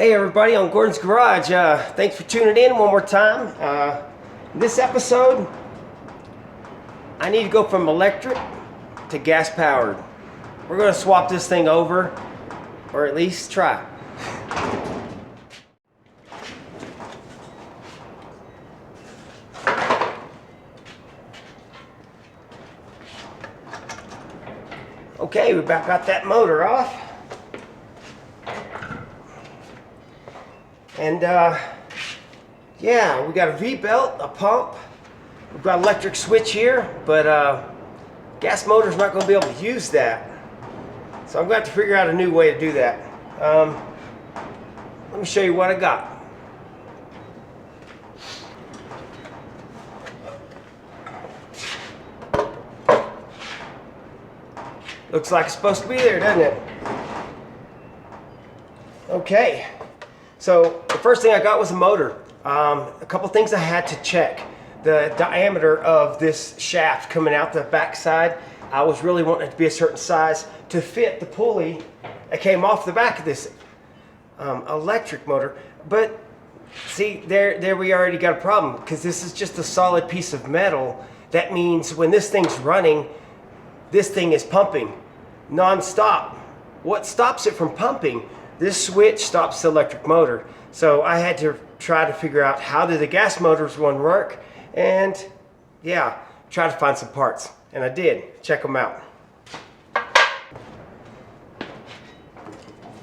Hey everybody, on Gordon's Garage. Thanks for tuning in one more time. This episode, I need to go from electric to gas powered. We're going to swap this thing over, or at least try. Okay, we about got that motor off. And yeah, we got a V-belt, a pump. We've got an electric switch here, but gas motor's not going to be able to use that. So I'm going to have to figure out a new way to do that. Let me show you what I got. Looks like it's supposed to be there, doesn't it? Okay. So the first thing I got was a motor. A couple things I had to check. The diameter of this shaft coming out the back side, I was really wanting it to be a certain size to fit the pulley that came off the back of this electric motor. But see, there we already got a problem, because this is just a solid piece of metal. That means when this thing's running, this thing is pumping non-stop. What stops it from pumping? This switch stops the electric motor. So I had to try to figure out how do the gas motors one work, and yeah, try to find some parts. And I did. Check them out.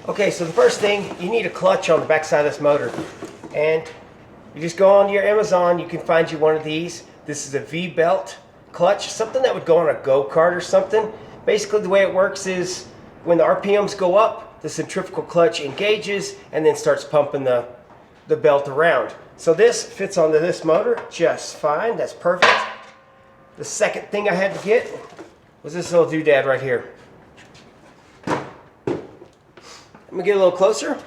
Okay, so the first thing, you need a clutch on the back side of this motor. And you just go on your Amazon, you can find you one of these. This is a V-belt clutch, something that would go on a go-kart or something. Basically the way it works is when the RPMs go up, the centrifugal clutch engages and then starts pumping the belt around. So this fits onto this motor just fine. That's perfect. The second thing I had to get was this little doodad right here. Let me get a little closer.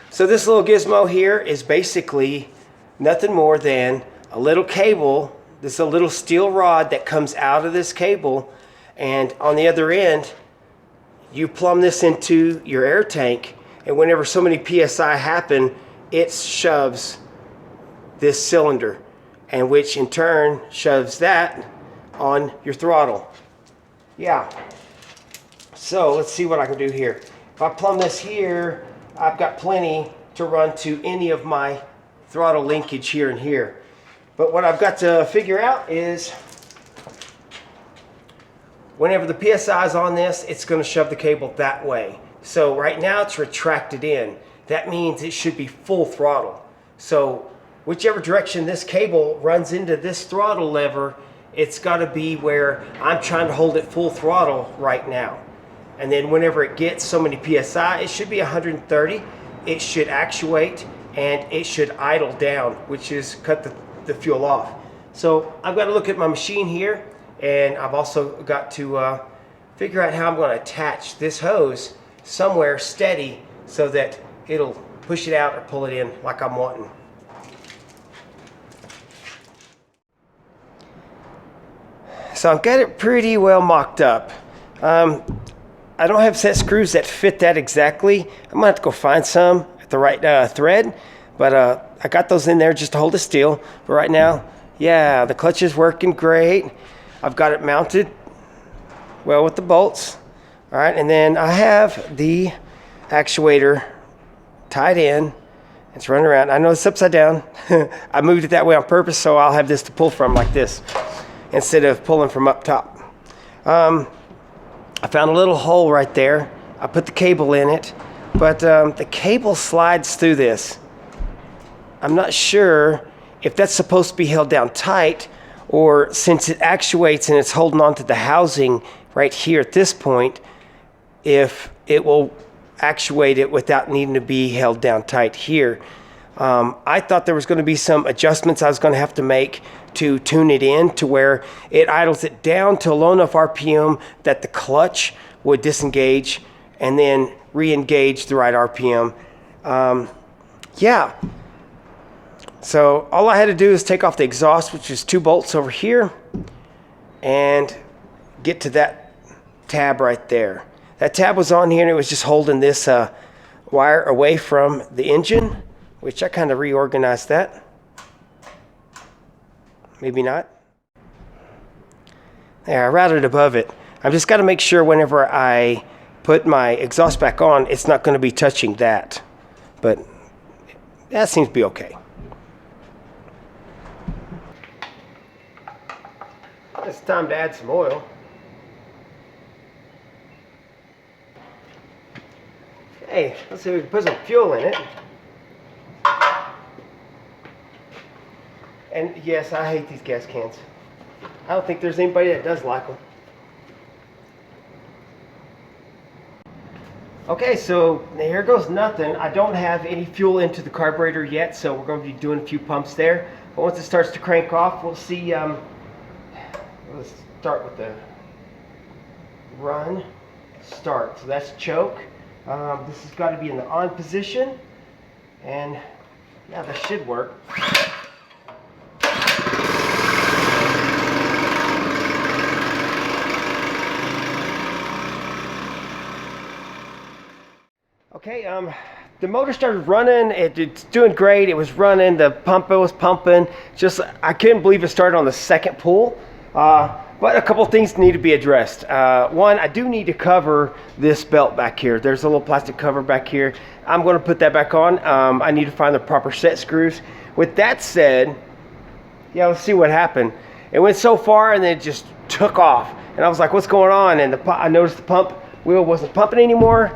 So this little gizmo here is basically nothing more than a little cable. This is a little steel rod that comes out of this cable, and on the other end you plumb this into your air tank, and whenever so many PSI happen, it shoves this cylinder, and which in turn shoves that on your throttle. Yeah. So let's see what I can do here. If I plumb this here, I've got plenty to run to any of my throttle linkage here and here. But what I've got to figure out is whenever the PSI is on this, it's going to shove the cable that way. So right now it's retracted in. That means it should be full throttle. So whichever direction this cable runs into this throttle lever, it's got to be where I'm trying to hold it full throttle right now. And then whenever it gets so many PSI, it should be 130. It should actuate and it should idle down, which is cut the fuel off. So I've got to look at my machine here. And I've also got to figure out how I'm going to attach this hose somewhere steady so that it'll push it out or pull it in like I'm wanting. So I've got it pretty well mocked up. I don't have set screws that fit that exactly. I'm going to have to go find some at the right thread. But I got those in there just to hold it still. But right now, yeah, the clutch is working great. I've got it mounted well with the bolts. All right, and then I have the actuator tied in. It's running around. I know it's upside down. I moved it that way on purpose, so I'll have this to pull from like this instead of pulling from up top. I found a little hole right there. I put the cable in it, but the cable slides through this. I'm not sure if that's supposed to be held down tight, or since it actuates and it's holding on to the housing right here at this point, if it will actuate it without needing to be held down tight here. I thought there was going to be some adjustments I was going to have to make to tune it in to where it idles it down to a low enough RPM that the clutch would disengage and then re-engage the right RPM. Yeah. So all I had to do is take off the exhaust, which is 2 bolts over here, and get to that tab right there. That tab was on here and it was just holding this wire away from the engine, which I kind of reorganized that. Maybe not. There, I routed above it. I've just got to make sure whenever I put my exhaust back on, it's not going to be touching that. But that seems to be okay. It's time to add some oil. Hey, let's see if we can put some fuel in it. And yes, I hate these gas cans. I don't think there's anybody that does like them. Okay, so here goes nothing. I don't have any fuel into the carburetor yet, so we're going to be doing a few pumps there. But once it starts to crank off, we'll see. Let's start with the run start. So that's choke. This has got to be in the on position, and yeah, that should work. Okay, the motor started running. It's doing great. It was running. The pump was pumping. Just I couldn't believe it started on the second pull. But a couple things need to be addressed. One, I do need to cover this belt back here. There's a little plastic cover back here. I'm going to put that back on. I need to find the proper set screws. With that said, yeah, let's see what happened. It went so far and then it just took off. And I was like, what's going on? And I noticed the pump wheel wasn't pumping anymore.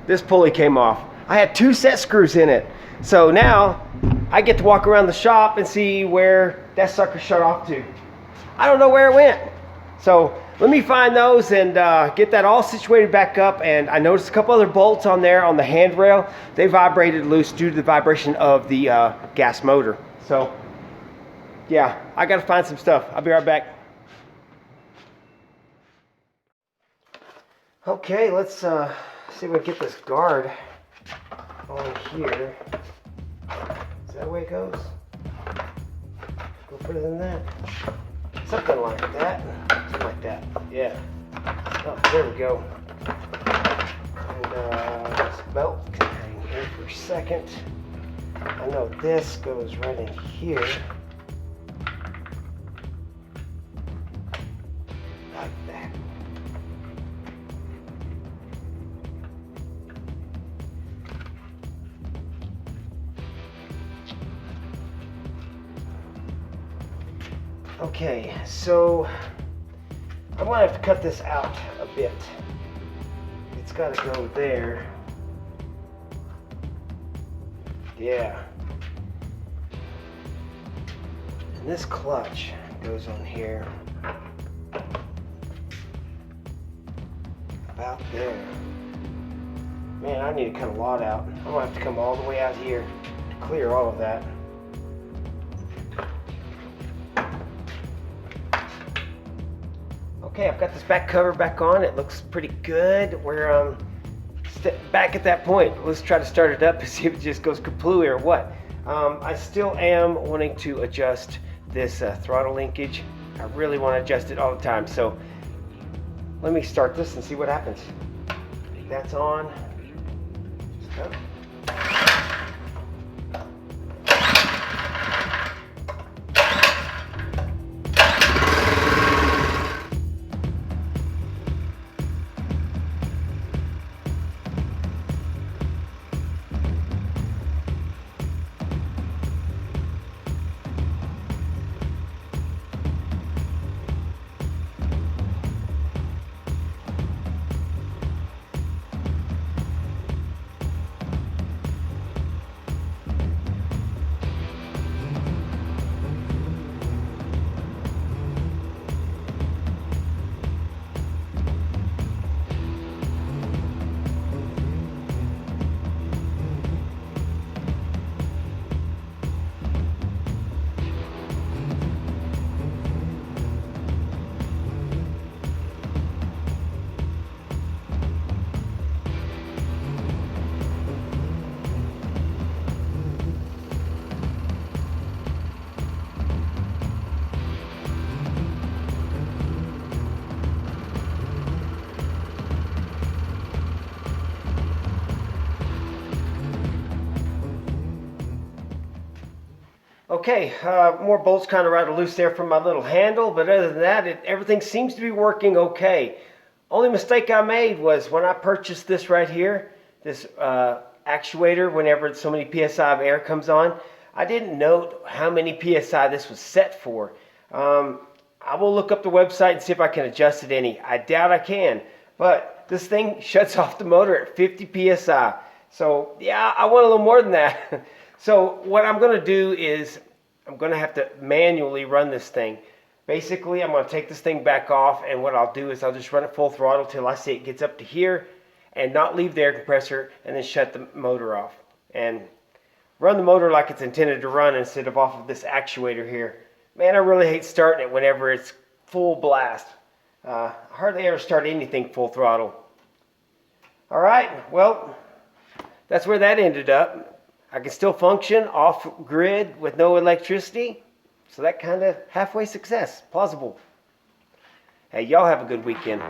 This pulley came off. I had 2 set screws in it. So now I get to walk around the shop and see where that sucker shut off to. I don't know where it went. So let me find those and get that all situated back up. And I noticed a couple other bolts on there on the handrail. They vibrated loose due to the vibration of the gas motor. So yeah, I gotta find some stuff. I'll be right back. Okay, let's see if we can get this guard on here. Is that the way it goes? Go further than that. Something like that. Something like that. Yeah. Oh, there we go. And this belt can hang here for a second. I know this goes right in here. Like that. Okay, so I'm gonna have to cut this out a bit. It's gotta go there. Yeah. And this clutch goes on here. About there. Man, I need to cut a lot out. I'm gonna have to come all the way out here to clear all of that. Okay, I've got this back cover back on. It looks pretty good. We're back at that point. Let's try to start it up and see if it just goes kaplooey or what. I still am wanting to adjust this throttle linkage. I really want to adjust it all the time. So let me start this and see what happens. That's on. Oh. Okay, more bolts kind of rattled loose there from my little handle, but other than that, everything seems to be working okay. Only mistake I made was when I purchased this right here, this actuator, whenever so many PSI of air comes on, I didn't note how many PSI this was set for. I will look up the website and see if I can adjust it any. I doubt I can, but this thing shuts off the motor at 50 PSI. So yeah, I want a little more than that. So what I'm going to do is I'm going to have to manually run this thing. Basically, I'm going to take this thing back off, and what I'll do is I'll just run it full throttle till I see it gets up to here and not leave the air compressor, and then shut the motor off. And run the motor like it's intended to run instead of off of this actuator here. Man, I really hate starting it whenever it's full blast. I hardly ever start anything full throttle. All right, well, that's where that ended up. I can still function off grid with no electricity. So that kind of halfway success, plausible. Hey, y'all have a good weekend.